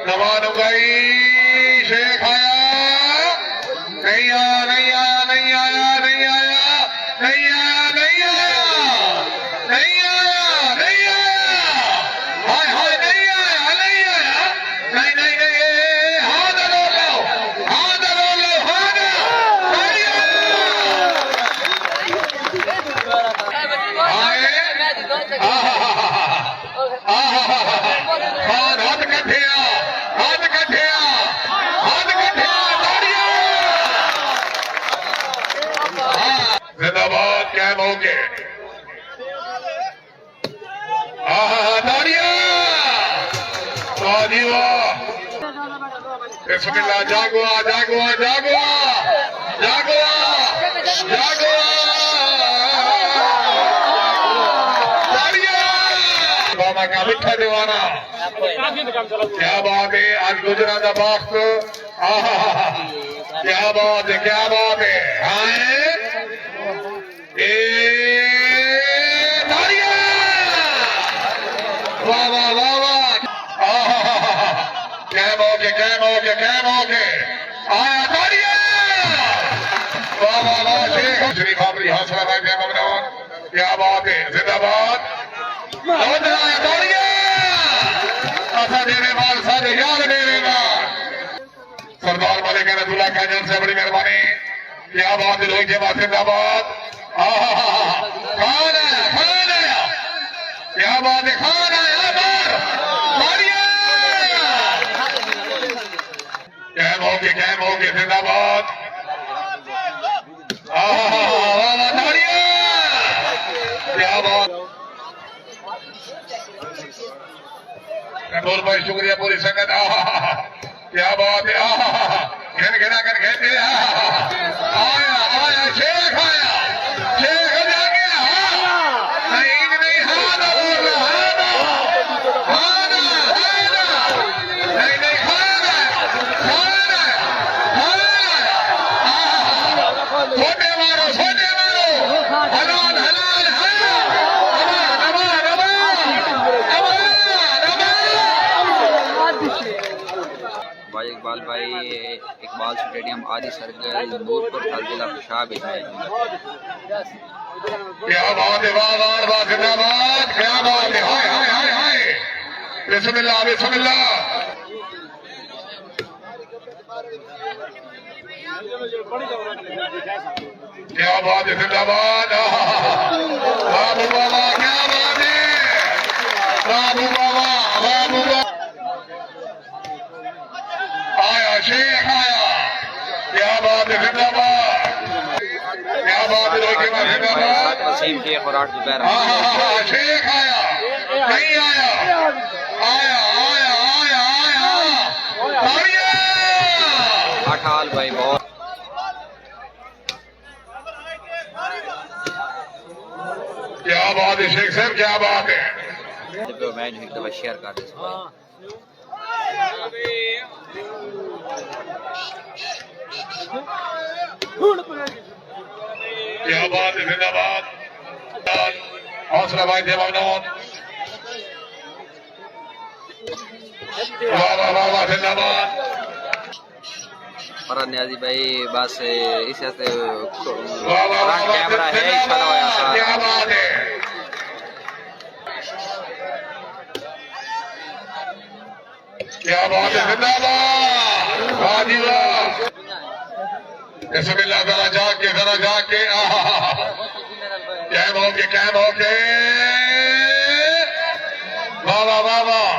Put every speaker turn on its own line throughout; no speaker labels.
नवान उगाई शेख आया नहीं आया नहीं आया नहीं आया नहीं आया नहीं आया नहीं आया नहीं आया नहीं आया हाय हाय नहीं आया नहीं आया नहीं नहीं नहीं हाथ लो लो हाथ लो लो हाथ नहीं आया खान हाथ कट्ठिया हाथ कट्ठिया हाथ कट्ठिया जिंदाबाद कैम हो के ताड़िया बिस्मिल्लाह जागुआ जागुआ जागुआ जागुआ जागुआ बाबा का मिठा दीवाना क्या बात है आज गुजरात का वक्त क्या बात है क्या बात है वाह वाह वाह वाह कैम हो के कैम हो के कैम हो के आया ताड़िया वाह वाह वाह शेख शरीफ आपरी हौसला भाई क्या बात है जिंदाबाद सरदार मलिक रसूला खैजन से बड़ी मेहरबानी क्या बात है रोहित जमा जिंदाबाद खान आया क्या बात है खान आया कैम हो के जिंदाबाद क्या बात नूर भाई शुक्रिया पूरी संगत क्या बात है घिन घिना कर कहते आया आया शेख जा गया नहीं नहीं हाना नहीं नहीं खाना छोटे मारो हलाल हलाल
इकबाल भाई इकबाल स्टेडियम आदि सर्कल नूरपुर जिला पेशाब है।
क्या बात है वाह जिंदाबाद क्या बात है हाय हाय हाय हाय बिस्मिल्लाह बिस्मिल्लाह क्या बात है जिंदाबाद बाबू बाबा क्या बात है बाबू बाबा आया शेख आया क्या बात है जिंदाबाद क्या बात है जिंदाबाद शेख आया नहीं आया आया आया आया आया
अठाल भाई बहुत
क्या बात है शेख साहब क्या बात है
मैच एक दफा शेयर कर दे
क्या बात है जिंदाबाद हौसला भाई थे ममनून वाह वाह वाह जिंदाबाद
और न्याजी भाई बस इस
वाह वाह वाह
कैमरा है
क्या बात है क्या बात है जिंदाबाद वाह जी वाह बिस्मिल्लाह जरा जाके कैम हो के वाह वाह वाह वाह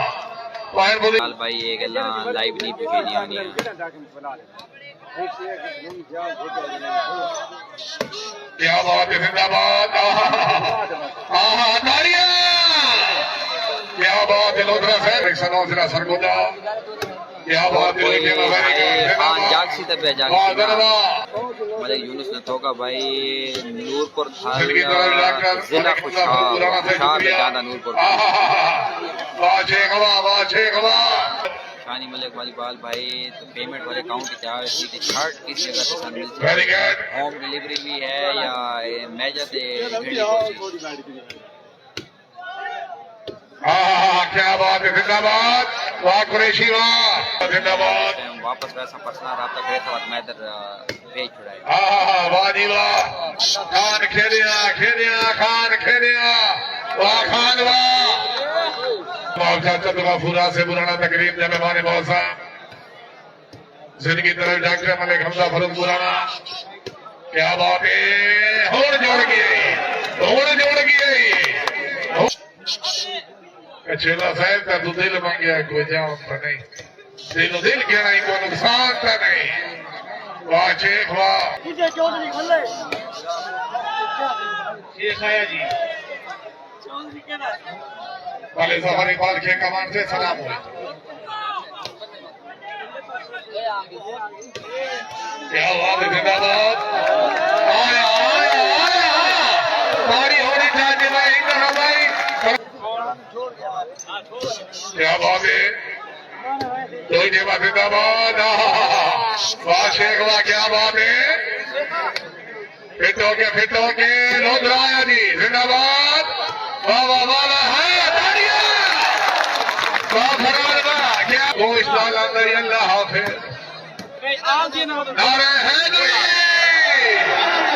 भाई ये गल्ला लाइव नहीं भेजनी आनी
क्या बात है जिंदाबाद ताड़िया क्या बात है लोधरा साहब एक सनौ जरा सरगोदा क्या बात है
जागसी तब मतलब यूनुस ने थोका भाई नूरपुर जिला खुशहाल नूरपुर शानी मलिक वालीबाल भाई तो पेमेंट वाले अकाउंट की क्या सीधे शर्ट किस जगह से मिल सकती है होम डिलीवरी भी है या मेजर दे
क्या बात है जिंदाबाद वाह कुरैशी वाह जिंदाबाद।
वापस वैसा पर्सनल रहा करे था मैं इधर भेज छुड़ाए।
वाह जी वाह खान खेलिया खान खेलिया वाह खान वाह। चंद्रमा पूरा से पुराना तकरीब जब हमारे मौसा जिनकी तरफ डॉक्टर मलिक हमजा फरूक पुराना क्या बात है होड़ जोड़ गई चेला साहब का तू दिल मांगया कोई जाओ नहीं दिल कहना ही कोई नुकसान था नहीं। वाह शेख वाह शेख आया जी वाले सफर इकबाल के कमान से सलाम हुए। क्या बात है जिंदाबाद। आया सारी होनी चाहिए भाई कहा भाई क्या बात है कोई देवा जिंदाबाद। वाह शेख वाह क्या बात है फिट हो के लोधराया जी जिंदाबाद। वाह वाह वाह है वाह फरार वाह क्या गोश्त अंदर अल्लाह हाफिज नारे हैदरी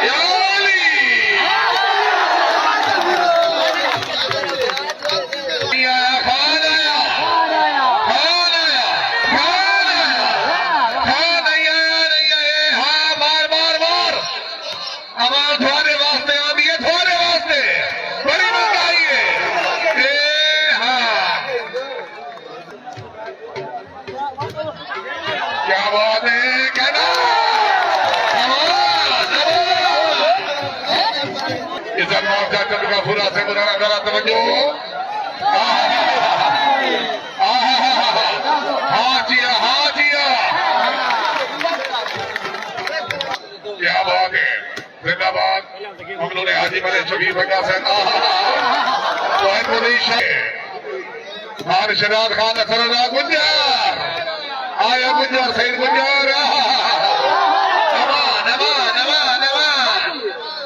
या अली क्या बात है कहना इज्जत मौका चंद्रमा पूरा से बुराना करा तवज्जो। हाँ जिया क्या बात है जिंदाबाद। मंगलूर हाजी मले शबीर बंगा से शराद खान असरा गुंजार आया गुंजार सईद गुंजार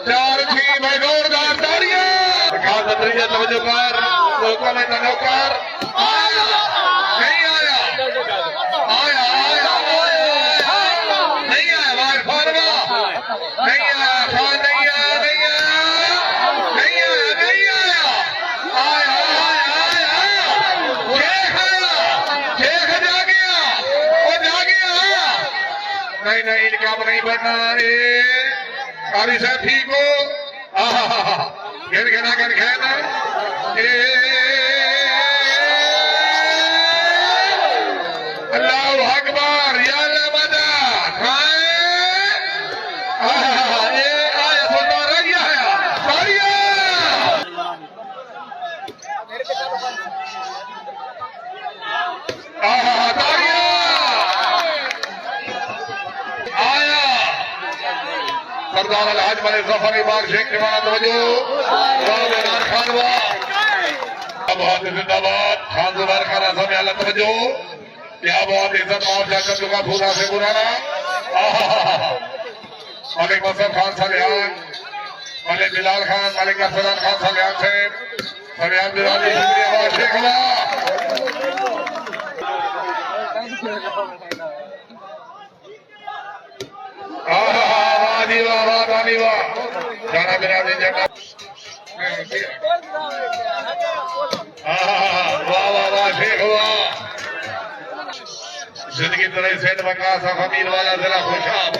चार थी भाई जोरदार ताड़ियां खास बदरिया तवज्जो कर लोगों में नौकर आया नहीं आया नहीं आया वार फारवा नहीं आया खान नहीं आया नहीं इनका नहीं बनना है कारी साहब ठीक हो कहना अल्लाह अकबर या मदद ये आया सुनना रह गया है सरदार अलहाज मलिक जफर इकबाल शेख निवाना तवज्जो खान बहुत जिंदाबाद खान जुबार खान आजम अल्लाह तवज्जो क्या बहुत इज्जत माफ जाकर चुका भूना से बुराना मलिक मसद खान सलियान मलिक बिलाल खान मलिक अफसरान खान सलियान से सलियान बिराजी शुक्रिया शेख जाना बिराजी जगह वाह शेख हुआ जिंदगी तरह सेठ बंगा सा अमीर वाला जिला खुशाब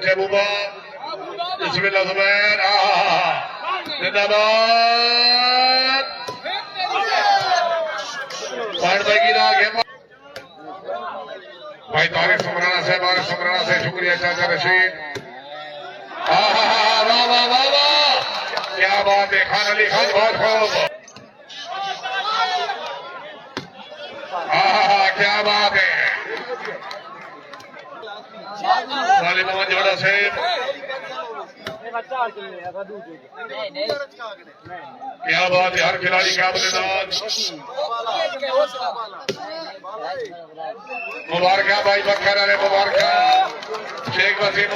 महबूबा बिस्मिल्लाह जुबैर जिंदाबाद भाई तारिक सुमराना से शुक्रिया चाचा रशीद वाह क्या बात है खान अली खान बहुत खूब क्या बात है वाले मोहम्मद जोड़ा से क्या बात है हर खिलाड़ी क्या बलिदान मुबारक भाई बखर मुबारक शेख वसीम